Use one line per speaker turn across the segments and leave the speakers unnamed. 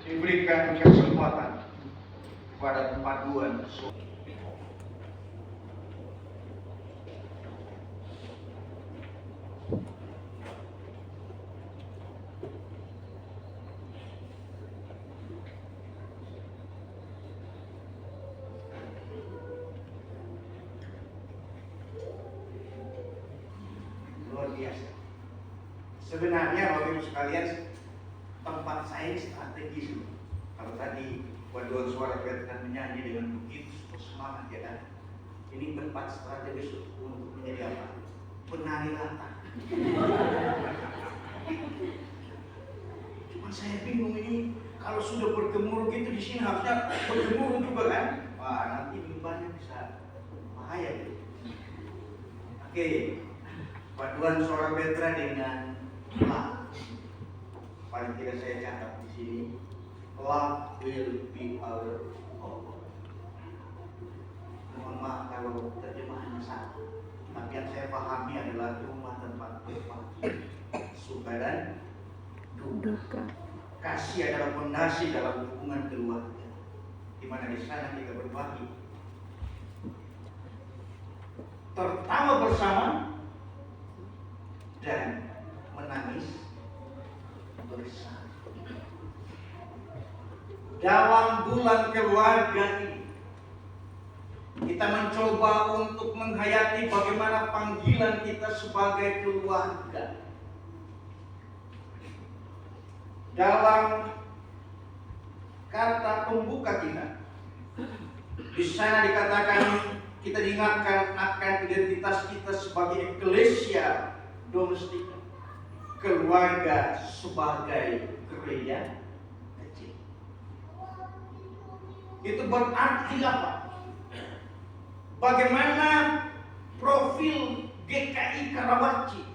diberikan kesempatan kepada paduan luar biasa. Sebenarnya Bapak Ibu sekalian, tempat saya strategis. Kalau tadi paduan suara veteran menyanyi dengan begitu semangat, ya kan? Ini tempat strategis untuk menjadi apa? Penari latar. Cuma saya bingung ini, kalau sudah bergemuruh gitu di sini harusnya bergemuruh juga kan? Wah, nanti limbahnya bisa bahaya gitu. Oke, paduan suara veteran dengan love. Paling tidak saya catat di sini, love will be our hope. Mohon maaf kalau terjemahannya salah, tapi yang saya pahami adalah rumah tempat berbagi, suka dan duka. Kasih adalah fondasi dalam hubungan keluarga, di mana di sana kita berbagi, tertawa bersama dan menangis bersama. Dalam bulan keluarga ini, kita mencoba untuk menghayati bagaimana panggilan kita sebagai keluarga. Dalam kata pembuka kita, di sana dikatakan, kita diingatkan akan identitas kita sebagai eklesia domestik, keluarga sebagai gereja kecil. Itu berarti apa? Bagaimana profil GKI Karawaci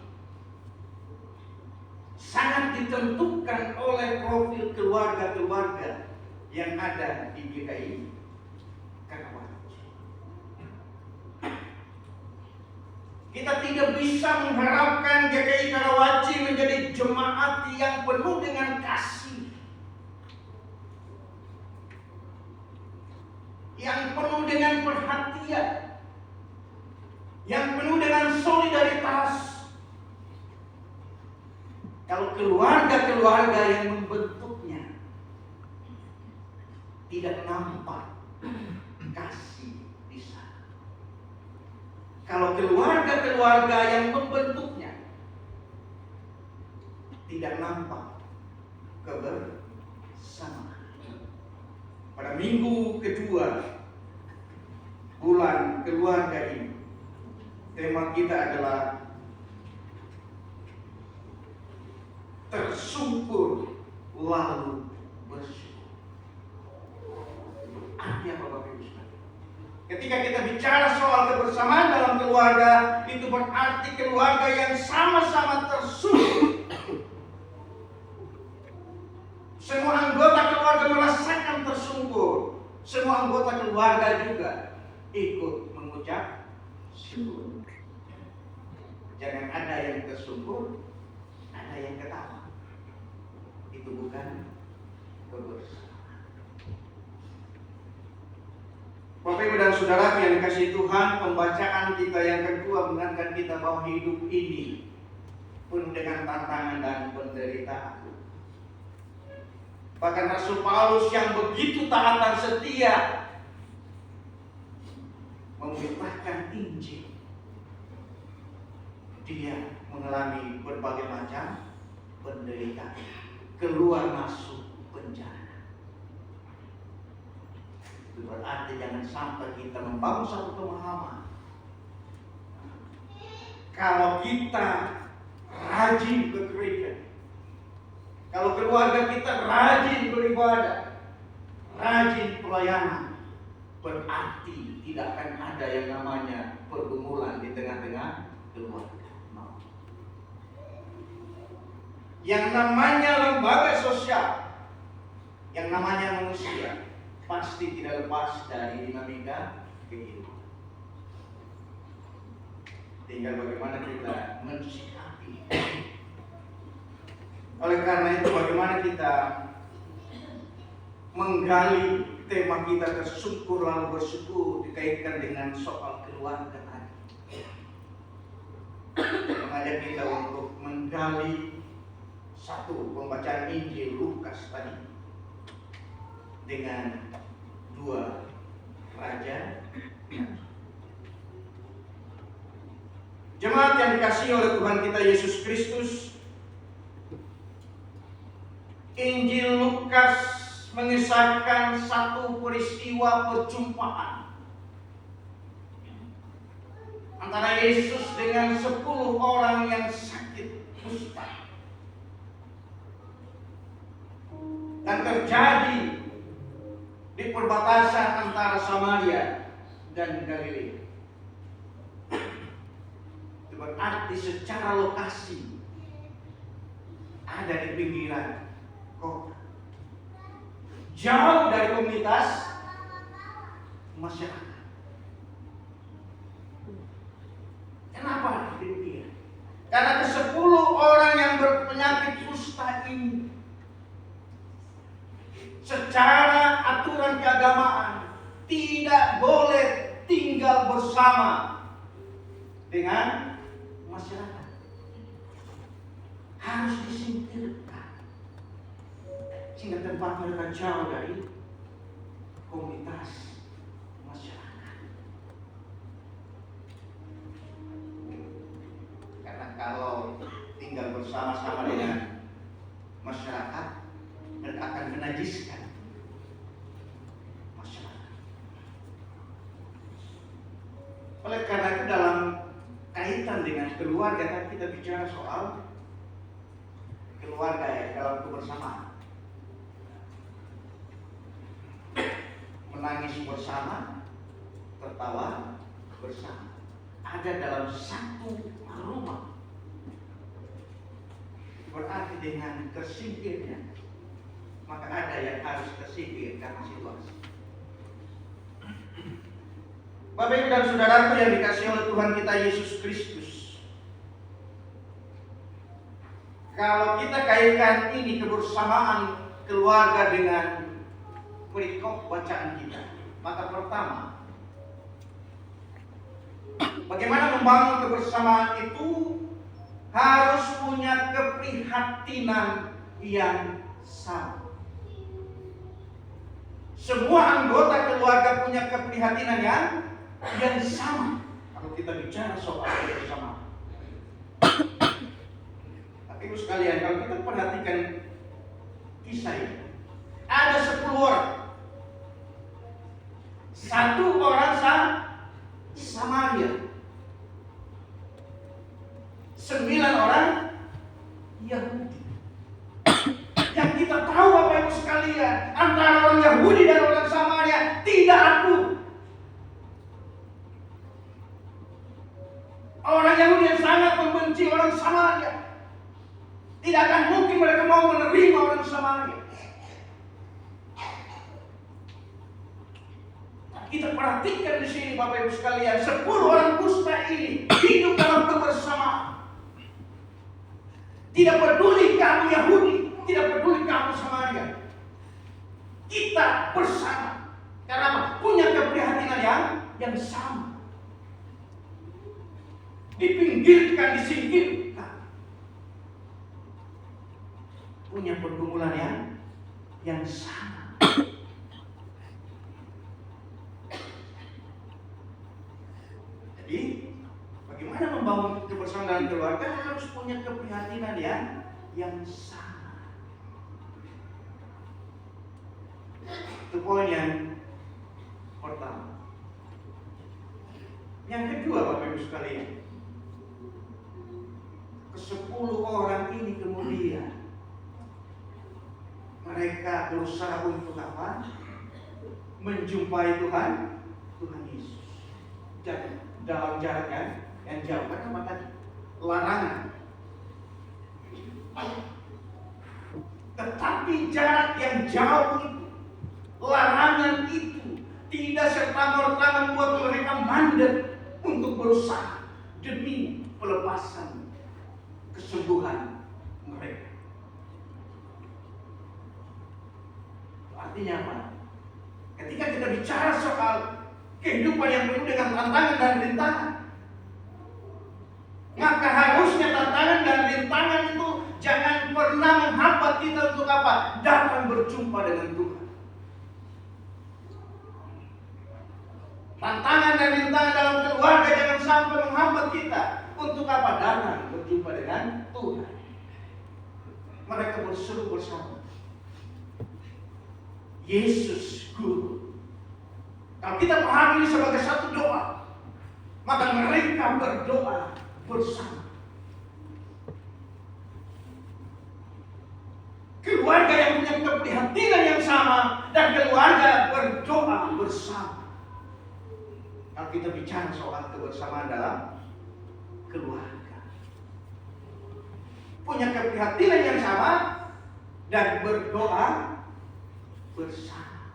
sangat ditentukan oleh profil keluarga-keluarga yang ada di GKI Karawaci. Kita tidak bisa mengharapkan GKI Karawaci menjadi jemaat yang penuh dengan kasih, yang penuh dengan perhatian, yang penuh dengan solidaritas, kalau keluarga-keluarga yang membentuknya tidak nampak kasih di sana. Kalau keluarga-keluarga yang membentuknya tidak nampak kebersamaan. Pada minggu kedua bulan keluarga ini, tema kita adalah tersungkur lalu bersyukur. Artinya apa Bapak Ibu sekalian? Ketika kita bicara soal kebersamaan dalam keluarga, itu berarti keluarga yang sama-sama tersungkur. Semua anggota keluarga merasakan tersungkur. Semua anggota keluarga juga ikut mengucap syukur. Jangan ada yang tersungkur, ada yang ketawa. Itu bukan kebersamaan. Bapak Ibu dan Saudara yang dikasihi Tuhan, pembacaan kita yang kedua mengingatkan kita bahwa hidup ini penuh dengan tantangan dan penderitaan. Bahkan Rasul Paulus yang begitu taat dan setia memberitakan Injil, dia mengalami berbagai macam penderitaan, keluar masuk penjara. Itu berarti jangan sampai kita membangun satu pemahaman, kalau kita rajin ke gereja, kalau keluarga kita rajin beribadah, rajin pelayanan, berarti tidak akan ada yang namanya pergumulan di tengah-tengah keluarga. Yang namanya lembaga sosial, yang namanya manusia, pasti tidak lepas dari dinamika kehidupan. Tinggal bagaimana kita mensikapi. Oleh karena itu, bagaimana kita menggali tema kita bersyukur lalu bersyukur dikaitkan dengan soal keluarga tadi. Mengajak kita untuk menggali satu pembacaan Injil Lukas tadi dengan 2 raja. Jemaat yang dikasihi oleh Tuhan kita Yesus Kristus, Injil Lukas mengisahkan satu peristiwa perjumpaan antara Yesus dengan 10 orang yang sakit kusta, dan terjadi di perbatasan antara Samaria dan Galilea. Itu berarti secara lokasi ada di pinggiran kota, jauh dari komunitas masyarakat. Kenapa demikian? Karena ke-10 orang yang berpenyakit kusta ini secara aturan keagamaan tidak boleh tinggal bersama dengan masyarakat, harus disingkirkan sehingga tempat mereka jauh dari komunitas masyarakat. Karena kalau tinggal bersama-sama dengan masyarakat, mereka akan menajiskan masyarakat. Oleh karena itu dalam kaitan dengan keluarga, kan kita bicara soal keluarga ya, dalam kebersamaan. Menangis bersama, tertawa bersama, ada dalam satu rumah. Berarti dengan tersingkirnya, maka ada yang harus tersingkir karena situasi. Bapak Ibu dan Saudaraku yang dikasihi oleh Tuhan kita Yesus Kristus, kalau kita kaitkan ini kebersamaan keluarga dengan perikop bacaan kita, maka pertama, bagaimana membangun kebersamaan itu harus punya keprihatinan yang sama. Semua anggota keluarga punya keprihatinan yang sama. Kalau kita bicara soal kebersamaan, Ibu sekalian, kalau kita perhatikan kisah ini, ada 10 orang. 1 orang Samaria, 9 orang Yahudi. Yang kita tahu Bapak Ibu sekalian, antara orang Yahudi dan orang Samaria tidak akur. Orang Yahudi yang sangat membenci orang Samaria. Tidak akan mungkin mereka mau menerima orang Samaria. Kita perhatikan di sini Bapak Ibu sekalian, 10 orang kusta ini hidup dalam kebersamaan. Tidak peduli kamu Yahudi, tidak peduli kamu Samaria, kita bersama. Karena apa? Punya keprihatinan yang sama. Dipinggirkan, disingkirkan. Punya pergumulan yang sama. Jadi, bagaimana membangun kebersamaan dalam keluarga harus punya keprihatinan yang sama. Itu poin yang pertama. Yang kedua, Bapak Ibu sekalian, ke-10 orang ini kemudian mereka berusaha untuk apa? Menjumpai Tuhan Yesus. Jadi dalam jarak yang jauh, karena apa tadi? Larangan. Tetapi jarak yang jauh itu, larangan itu tidak serta-merta membuat mereka mandek untuk berusaha demi pelepasan kesembuhan mereka. Artinya apa? Ketika kita bicara soal kehidupan yang penuh dengan tantangan dan rintangan, maka harusnya tantangan dan rintangan itu jangan pernah menghambat kita untuk apa? Datang berjumpa dengan Tuhan. Tantangan dan rintangan dalam keluarga jangan sampai menghambat kita untuk apa? Datang berjumpa dengan Tuhan. Mereka berseru bersama, Yesus Guru. Kalau kita pahami ini sebagai satu doa, maka mereka berdoa bersama. Keluarga yang punya keprihatinan yang sama dan keluarga berdoa bersama. Kalau kita bicara soal kebersamaan dalam keluarga, punya keprihatinan yang sama dan berdoa bersama.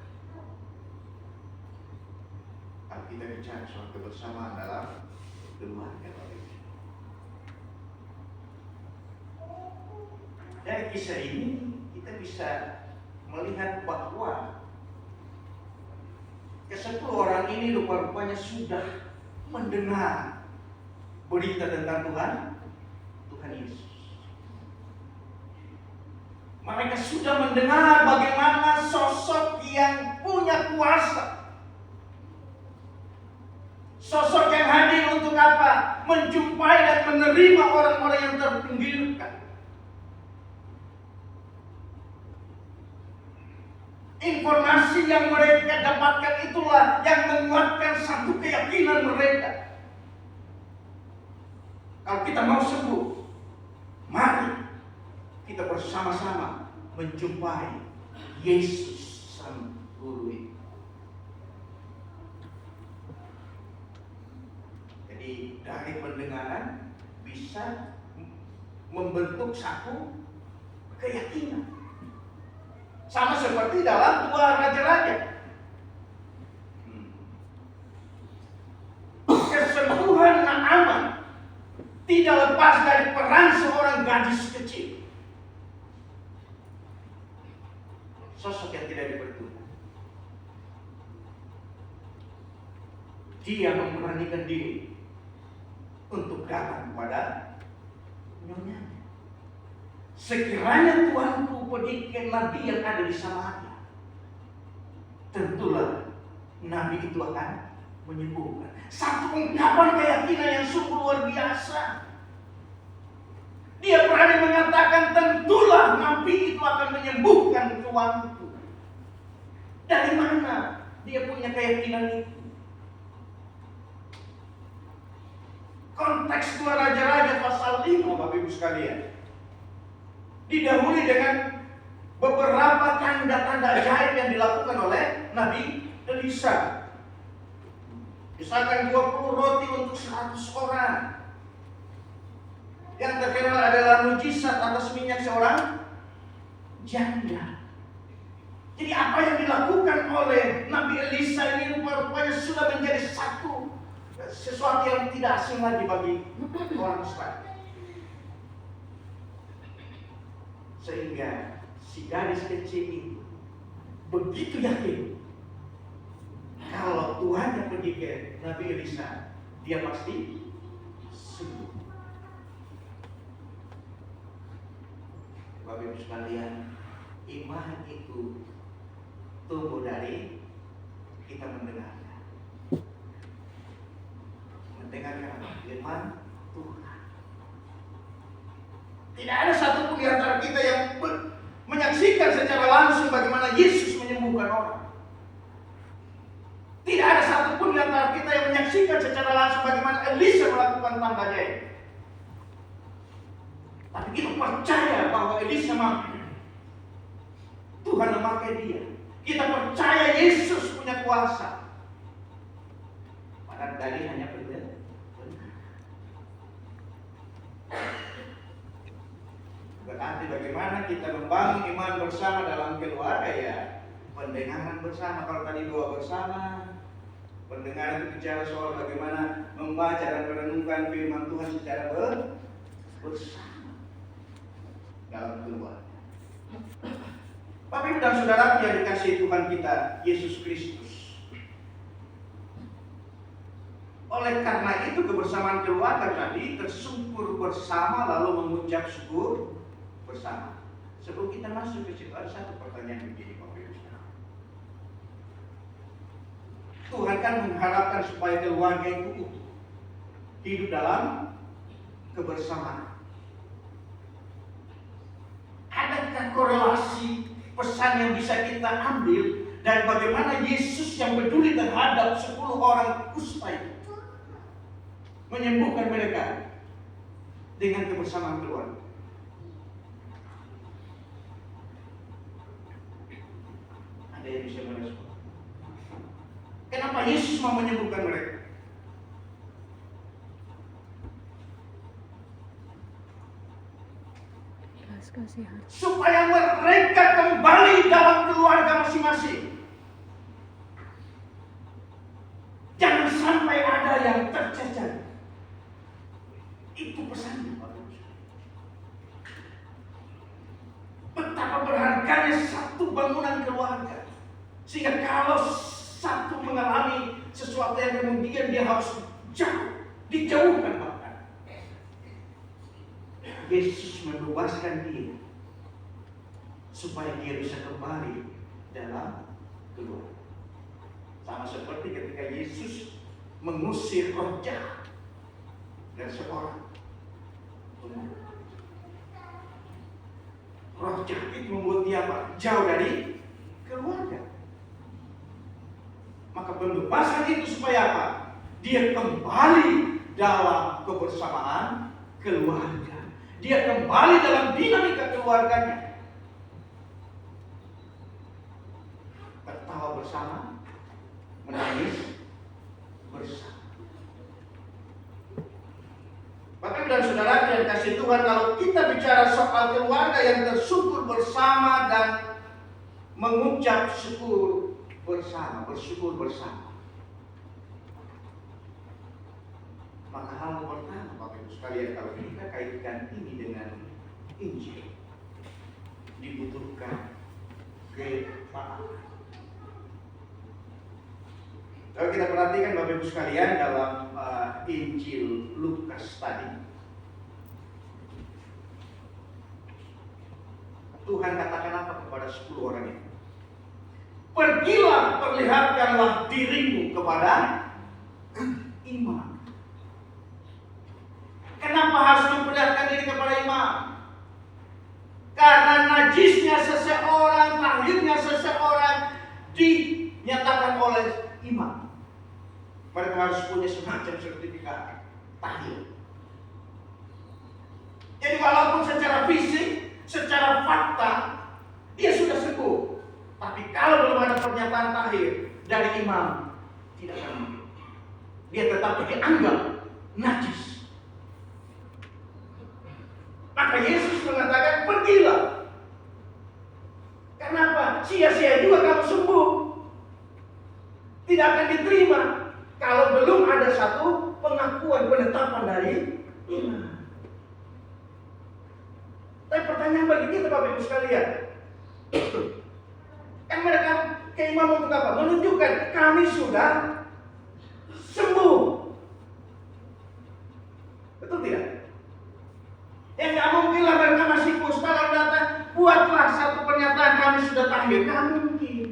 Kalau kita bicara soal kebersamaan dalam keluarga, dari kisah ini kita bisa melihat bahwa ke-10 orang ini rupa-rupanya sudah mendengar berita tentang Tuhan Yesus. Mereka sudah mendengar bagaimana sosok yang punya kuasa, sosok yang hadir untuk apa? Menjumpai dan menerima orang-orang yang terpinggirkan. Informasi yang mereka dapatkan itulah yang menguatkan satu keyakinan mereka. Kalau kita mau sembuh, mari kita bersama-sama menjumpai Yesus Sang Guru itu. Jadi dari pendengaran bisa membentuk satu keyakinan. Sama seperti dalam 2 Raja-Raja. Kesembuhan Naaman tidak lepas dari peran seorang gadis kecil. Sosok yang tidak diperlukan. Dia memberanikan diri untuk datang kepada nyonyanya. Sekiranya Tuanku pergi ke nabi yang ada di Samaria, tentulah nabi itu akan menyembuhkan. Satu ungkapan keyakinan yang sungguh luar biasa. Dia berani mengatakan, tentulah nabi itu akan menyembuhkan Tuanku. Dari mana dia punya keyakinan itu? Konteks 2 Raja-Raja pasal 5, Bapak Ibu sekalian, didahului dengan beberapa tanda-tanda ajaib yang dilakukan oleh Nabi Elisa. Misalkan 20 roti untuk 100 orang. Yang terkenal adalah mujizat atas minyak seorang janda. Jadi apa yang dilakukan oleh Nabi Elisa ini rupanya sudah menjadi sesuatu yang tidak asing lagi bagi orang Israel. Sehingga si gadis kecil itu begitu yakin kalau Tuhan yang pergi ke Nabi Elisa, dia pasti sembuh. Bapak Ibu sekalian, iman itu tumbuh dari kita mendengarkan firman Tuhan. Tidak ada satupun di antara kita yang menyaksikan secara langsung bagaimana Yesus menyembuhkan orang. Tidak ada satupun di antara kita yang menyaksikan secara langsung bagaimana Elisa melakukan tanda ajaib. Tapi kita percaya bahwa Elisa mampu. Tuhan memakai dia. Kita percaya Yesus punya kuasa. Padahal dari hanya benar. Berarti bagaimana kita membangun iman bersama dalam keluarga ya? Pendengaran bersama. Kalau tadi doa bersama, pendengaran itu bicara soal bagaimana membaca dan merenungkan firman Tuhan secara bersama dalam keluarga. Bapak Ibu Bapak Ibu dan Saudara yang dikasihi Tuhan kita Yesus Kristus. Oleh karena itu kebersamaan keluarga tadi tersungkur bersama lalu mengucap syukur bersama. Sebelum kita masuk ke situ ada satu pertanyaan begini Bapak Ibu. Tuhan kan mengharapkan supaya keluarga itu utuh, hidup dalam kebersamaan. Adakah korelasi pesan yang bisa kita ambil dari bagaimana Yesus yang peduli terhadap 10 orang kusta itu menyembuhkan mereka dengan kebersamaan keluarga? Ada yang bisa merespon? Kenapa Yesus mau menyembuhkan mereka? Supaya mereka kembali dalam keluarga masing-masing. Jangan sampai ada yang tercecer. Itu pesannya, Bapak Ibu. Betapa berharganya satu bangunan keluarga. Sehingga kalau satu mengalami sesuatu yang kemudian dia harus dijauhkan bahkan. Yesus membebaskan dia supaya dia bisa kembali dalam keluarga. Sama seperti ketika Yesus mengusir roh jahat dari seorang pemuda. Roh jahat itu membuat dia jauh dari keluarga. Maka pembebasan itu supaya apa? Dia kembali dalam kebersamaan keluarga. Dia kembali dalam dinamika keluarganya. Tertawa bersama, menangis bersama. Bapak Ibu dan Saudara yang kasih Tuhan, kalau kita bicara soal keluarga yang tersungkur bersama dan mengucap syukur bersama, bersyukur bersama, maka hal pertama Bapak Ibu sekalian, kalau kita kaitkan ini dengan Injil, dibutuhkan ketaatan. Kalau kita perhatikan Bapak Ibu sekalian dalam Injil Lukas tadi, Tuhan katakan apa kepada 10 orang itu? Pergilah, perlihatkanlah dirimu kepada imam. Kenapa harus memperlihatkan diri kepada imam? Karena najisnya seseorang, tahirnya seseorang dinyatakan oleh imam. Mereka harus punya semacam sertifikat tahir. Jadi walaupun secara fisik, secara fakta dia sudah sembuh, tapi kalau belum ada pernyataan tahir dari imam, tidak akan mungkin. Dia tetap dianggap najis. Maka Yesus mengatakan, pergilah. Kenapa? Sia-sia juga kamu sembuh. Tidak akan diterima kalau belum ada satu pengakuan, penetapan dari imam. Tapi pertanyaan bagi kita Bapak Ibu sekalian, kan mereka ke imam untuk apa? Menunjukkan kami sudah sembuh. Betul tidak? Ya nggak mungkin lah mereka masih kusta lalu datang, buatlah satu pernyataan kami sudah tahir. Nggak mungkin.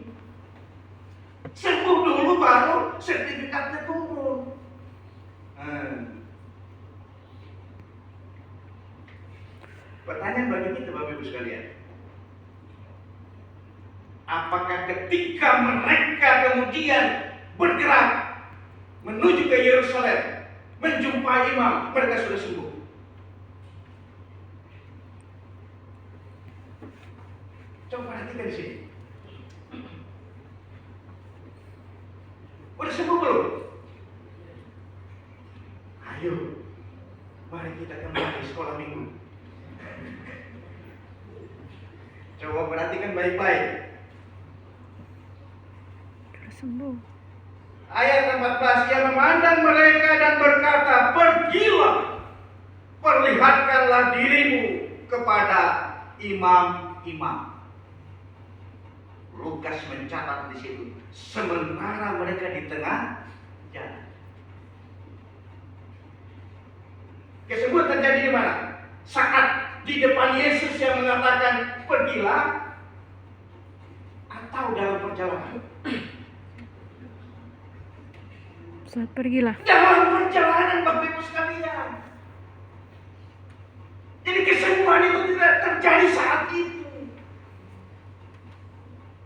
Sembuh dulu baru sertifikatnya turun. Pertanyaan bagi kita Bapak Ibu sekalian, apakah ketika mereka kemudian bergerak menuju ke Yerusalem menjumpai imam, mereka sudah sembuh? Coba perhatikan di sini. Udah sembuh belum? Ayo, mari kita kembali sekolah minggu. Coba perhatikan baik-baik.
Sembuh.
Ayat 14, ia memandang mereka dan berkata, pergilah, perlihatkanlah dirimu kepada imam-imam. Lukas mencatat di situ, sementara mereka di tengah jalan. Kesembuhan terjadi di mana? Saat di depan Yesus yang mengatakan pergilah, atau dalam perjalanan?
Saat pergilah.
Dalam perjalanan, Bapak Ibu sekalian. Jadi kesembuhan itu tidak terjadi saat itu.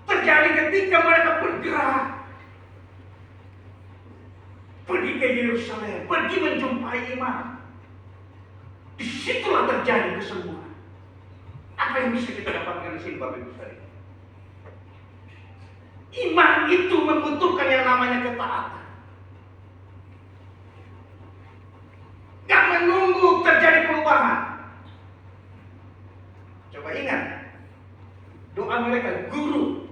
Terjadi ketika mereka bergerak. Pergi ke Yerusalem, pergi menjumpai imam. Disitulah terjadi kesembuhan. Apa yang bisa kita dapatkan di sini, Bapak Ibu sekalian? Iman itu membutuhkan yang namanya ketaatan. Gak menunggu terjadi perubahan. Coba ingat doa mereka, Guru,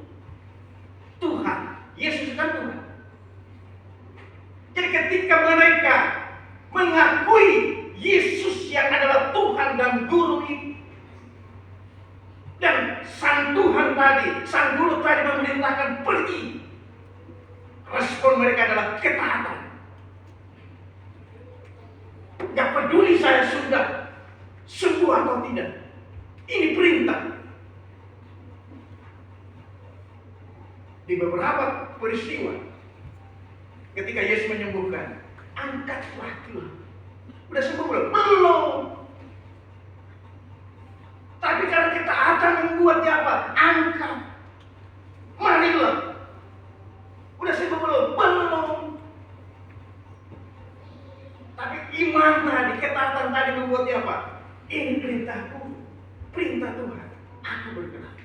Tuhan. Yesus kan Tuhan. Jadi ketika mereka mengakui Yesus yang adalah Tuhan dan Guru itu, dan sang Tuhan tadi, sang Guru tadi memerintahkan pergi, respon mereka adalah ketaatan. Gak peduli saya sudah sembuh atau tidak, ini perintah. Di beberapa peristiwa ketika Yesus menyembuhkan, angkatlah Tuhan. Udah sembuh belum? Belum. Tapi karena ketaatan membuat dia apa? Angkat. Marilah. Udah sembuh belum? Belum. Tapi iman tadi, ketaatan tadi membuat dia apa? Ini perintahku, perintah Tuhan. Aku bergerak.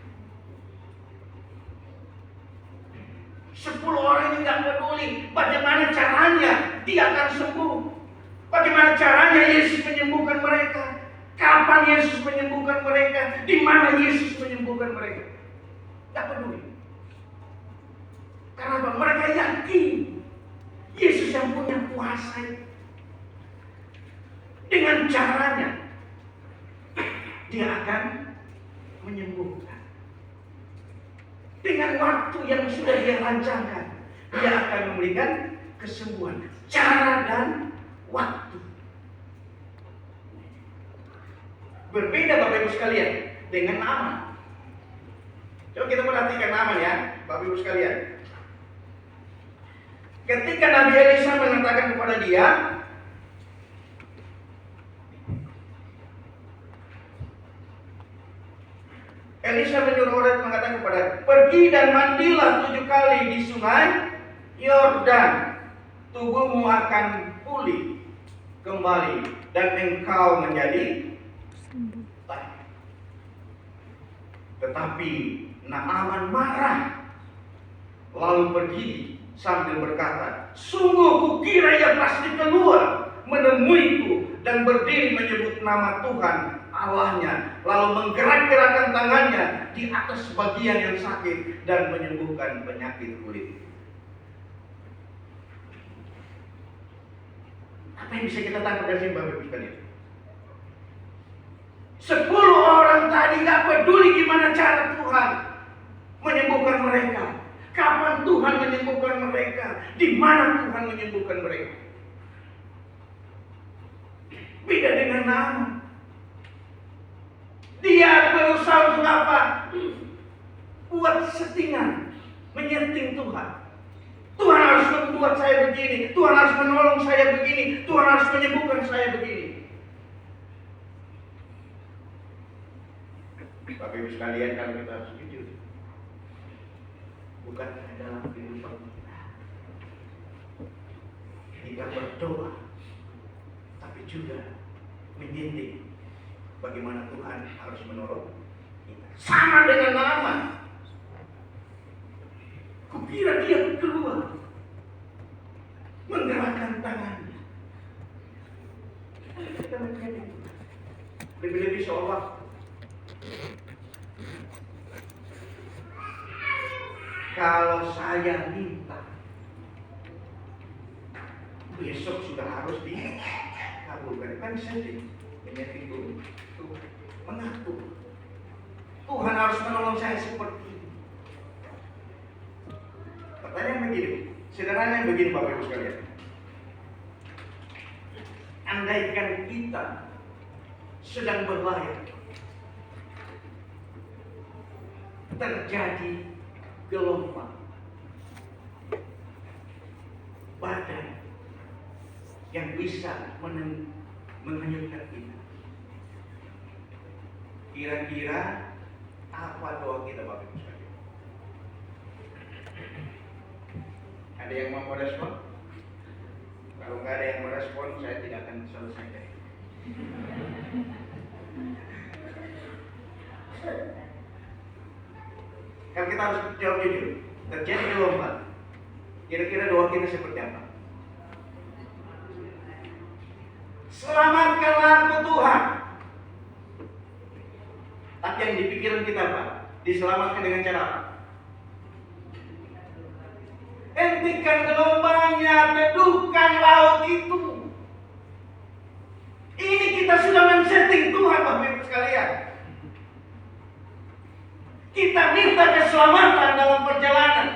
10 orang yang tidak peduli bagaimana caranya dia akan sembuh. Bagaimana caranya Yesus menyembuhkan mereka. Kapan Yesus menyembuhkan mereka. Di mana Yesus menyembuhkan mereka. Tidak peduli. Karena mereka yakin Yesus yang punya kuasa. Dengan caranya dia akan menyembuhkan. Dengan waktu yang sudah dia rancangkan, dia akan memberikan kesembuhan. Cara dan waktu. Berbeda Bapak Ibu sekalian dengan Naaman. Coba kita perhatikan Naaman ya, Bapak Ibu sekalian. Ketika Nabi Elisa mengatakan kepada dia, Elisa menyuruh orang mengatakan kepada, pergi dan mandilah 7 kali di sungai Yordan, tubuhmu akan pulih kembali dan engkau menjadi sembuh. Tetapi Naaman marah, lalu pergi sambil berkata, sungguh kukira ia pasti keluar menemuiku dan berdiri menyebut nama Tuhan Allahnya, lalu menggerak-gerakkan tangannya di atas bagian yang sakit dan menyembuhkan penyakit kulit. Apa yang bisa kita tangkap dari sini Bapak Ibu sekalian? 10 orang tadi gak peduli gimana cara Tuhan menyembuhkan mereka. Kapan Tuhan menyembuhkan mereka? Di mana Tuhan menyembuhkan mereka? Beda dengan Naaman. Dia berusaha untuk apa? Buat settingan, menyeting Tuhan. Tuhan harus membuat saya begini, Tuhan harus menolong saya begini, Tuhan harus menyembuhkan saya begini. Bapak Ibu sekalian, kalau kita harus jujur, bukan dalam kehidupan kita berdoa, tapi juga menyeting bagaimana Tuhan harus menolong kita. Sama dengan Naaman. Kukira dia keluar menggerakkan tangannya. Kita menjadi lebih-lebih seolah kalau saya minta besok sudah harus dikabulkan. Kan sedih. Itu mengatur. Tuhan harus menolong saya seperti ini. Sederhananya begini Bapak Ibu sekalian. Andaikan kita sedang berlayar, terjadi gelombang, badai yang bisa menghanyutkan kita. Kira-kira apa doa kita Bapak Ibu sekalian? Ada yang mau merespon? Kalau nggak ada yang merespon, saya tidak akan selesai. Kan kita harus jawab jujur. Terjadi gelombang. Kira-kira doa kita seperti apa? Selamatkanlah aku Tuhan. Tapi yang di pikiran kita apa? Diselamatkan dengan cara apa? Hentikan gelombangnya, teduhkan laut itu. Ini kita sudah men-setting Tuhan Bapak Ibu sekalian. Kita minta keselamatan dalam perjalanan.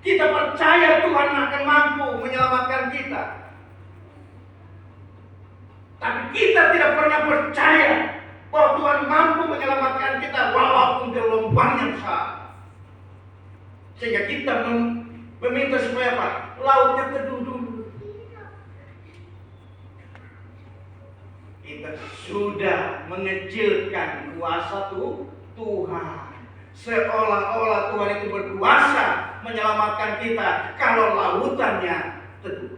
Kita percaya Tuhan akan mampu menyelamatkan kita. Tapi kita tidak pernah percaya bahwa Tuhan mampu menyelamatkan kita walaupun gelombangnya besar. Sehingga kita meminta supaya apa? Lautnya teduh dulu. Kita sudah mengecilkan kuasa Tuhan. Seolah-olah Tuhan itu berkuasa menyelamatkan kita kalau lautannya teduh.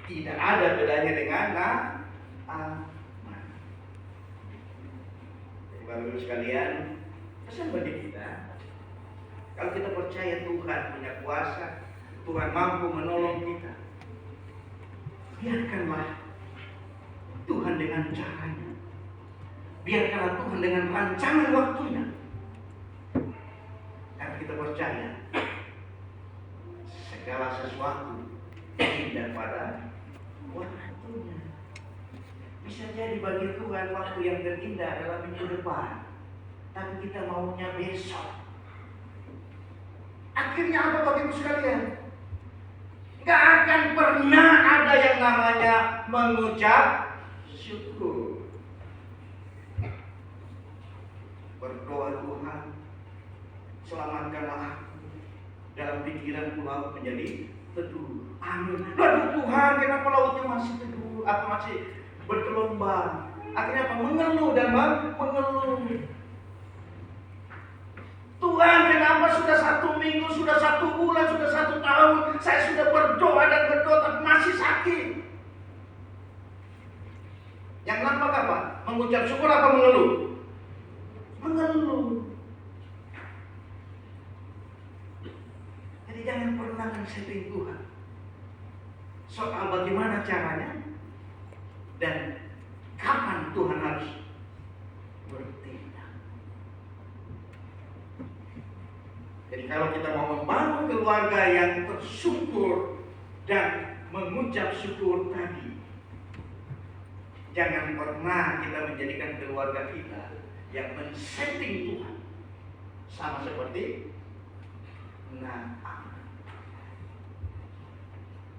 Tidak ada bedanya dengan aman. Jadi Bapak Ibu sekalian, pesan bagi kita, kalau kita percaya Tuhan punya kuasa, Tuhan mampu menolong kita, biarkanlah Tuhan dengan caranya. Biarkanlah Tuhan dengan rancangan waktunya. Karena kita percaya segala sesuatu indah pada waktunya. Bisa jadi bagi Tuhan waktu yang terindah adalah minggu depan, tapi kita maunya besok. Akhirnya apa Bapak Ibu sekalian? Gak akan pernah ada yang namanya mengucap syukur. Berdoa Tuhan, selamatkanlah aku. Dalam pikiran laut menjadi teduh. Amin. Aduh Tuhan, kenapa lautnya masih teduh? Atau masih bergelombang? Akhirnya apa? Mengeluh dan mengeluh. Tuhan, kenapa sudah 1 minggu, sudah 1 bulan, sudah 1 tahun saya sudah berdoa dan berdoa tapi masih sakit. Yang nampak apa? Mengucap syukur apa mengeluh? Mengeluh. Jadi jangan pernah men-setting Tuhan soal bagaimana caranya dan kapan Tuhan harus bertindak. Jadi kalau kita mau membangun keluarga yang bersyukur dan mengucap syukur tadi, jangan pernah kita menjadikan keluarga kita yang men-setting Tuhan sama seperti Naam.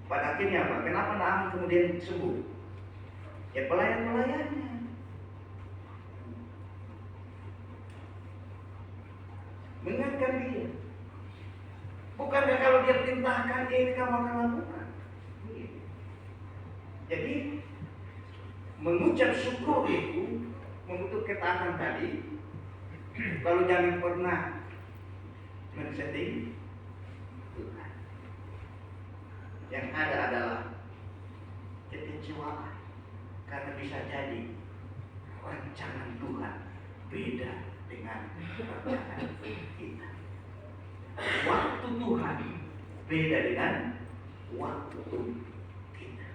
Pada akhirnya apa? Kenapa Naam kemudian sembuh? Ya pelayan-pelayannya. Mengingatkan dia. Bukankah kalau dia perintahkan ini kamu akan lakukan? Jadi mengucap syukur itu membutuhkan ketaatan tadi. Lalu jangan pernah men-setting Tuhan. Yang ada adalah kekecewaan, karena bisa jadi rancangan Tuhan beda dengan rancangan kita. Waktu Tuhan beda dengan waktu kita.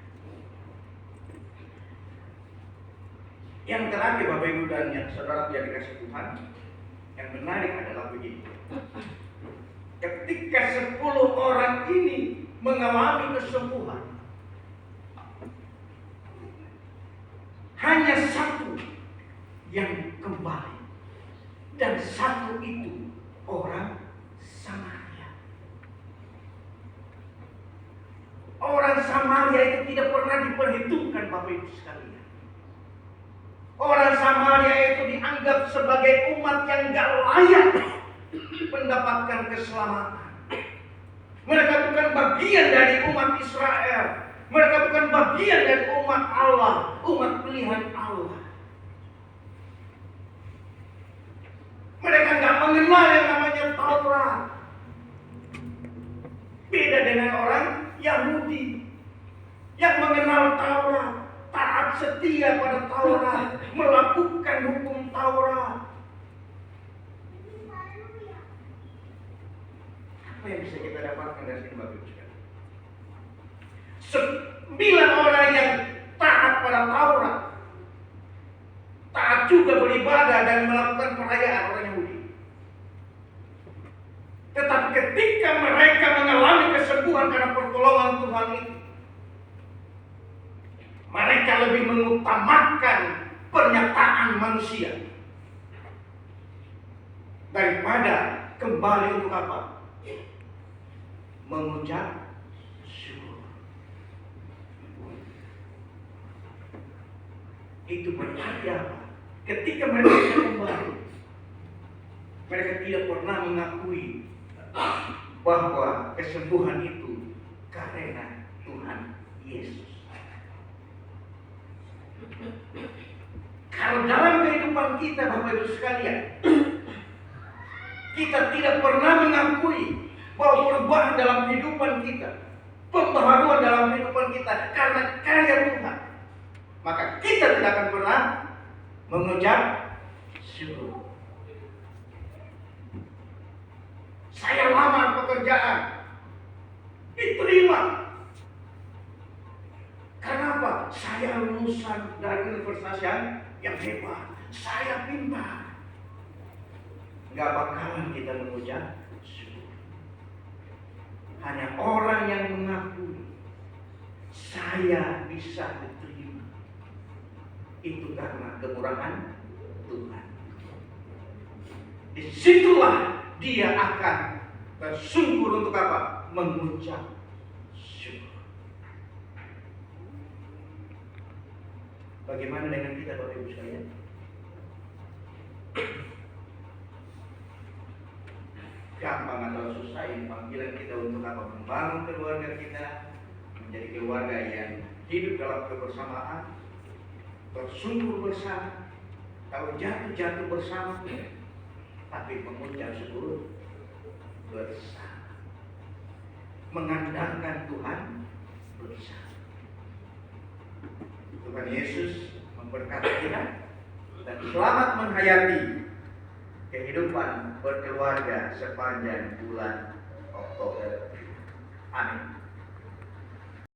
Yang terakhir Bapak Ibu dan yang saudara yang dikasih Tuhan, yang menarik adalah begini. Ketika 10 orang ini mengalami kesembuhan, hanya 1 yang kembali, dan 1 itu orang Samaria. Samaria itu tidak pernah diperhitungkan Bapak Ibu sekalian. Orang Samaria itu dianggap sebagai umat yang gak layak mendapatkan keselamatan. Mereka bukan bagian dari umat Israel. Mereka bukan bagian dari umat Allah, umat pilihan Allah. Mereka nggak mengenal yang namanya Taurat. Beda dengan orang Yahudi yang mengenal Taurat, taat setia pada Taurat, melakukan hukum Taurat. Apa yang bisa kita dapatkan dari sini Bapak Ibu sekalian? 9 orang yang taat pada Taurat, taat juga beribadah dan melakukan perayaan orang Yahudi. Tetapi ketika mereka mengalami kesembuhan karena pertolongan Tuhan itu, mereka lebih mengutamakan pernyataan manusia daripada kembali untuk apa? Mengucap syukur. Itu berarti apa? Ketika mereka kembali, mereka tidak pernah mengakui bahwa kesembuhan itu karena Tuhan Yesus. Kalau dalam kehidupan kita Bapak Ibu sekalian, kita tidak pernah mengakui bahwa perubahan dalam kehidupan kita, pembaharuan dalam kehidupan kita karena karya Tuhan, maka kita tidak akan pernah mengucap syukur. Saya lamar pekerjaan, diterima. Kenapa? Saya lulusan dari universitas yang hebat. Saya pintar. Gak bakalan kita mengucap syukur. Hanya orang yang mengakui saya bisa diterima, itu karena kemurahan Tuhan. Disitulah dia akan bersungguh untuk apa? Mengucap syukur. Bagaimana dengan kita Bapak Ibu sekalian? Gampang atau susah ini panggilan kita untuk apa? Membangun keluarga kita menjadi keluarga yang hidup dalam kebersamaan, bersyukur bersama, kalau jatuh bersama, tapi mengucap syukur bersama, mengandalkan Tuhan bersama. Tuhan Yesus memberkati kita dan selamat menghayati kehidupan berkeluarga sepanjang bulan Oktober. Amin.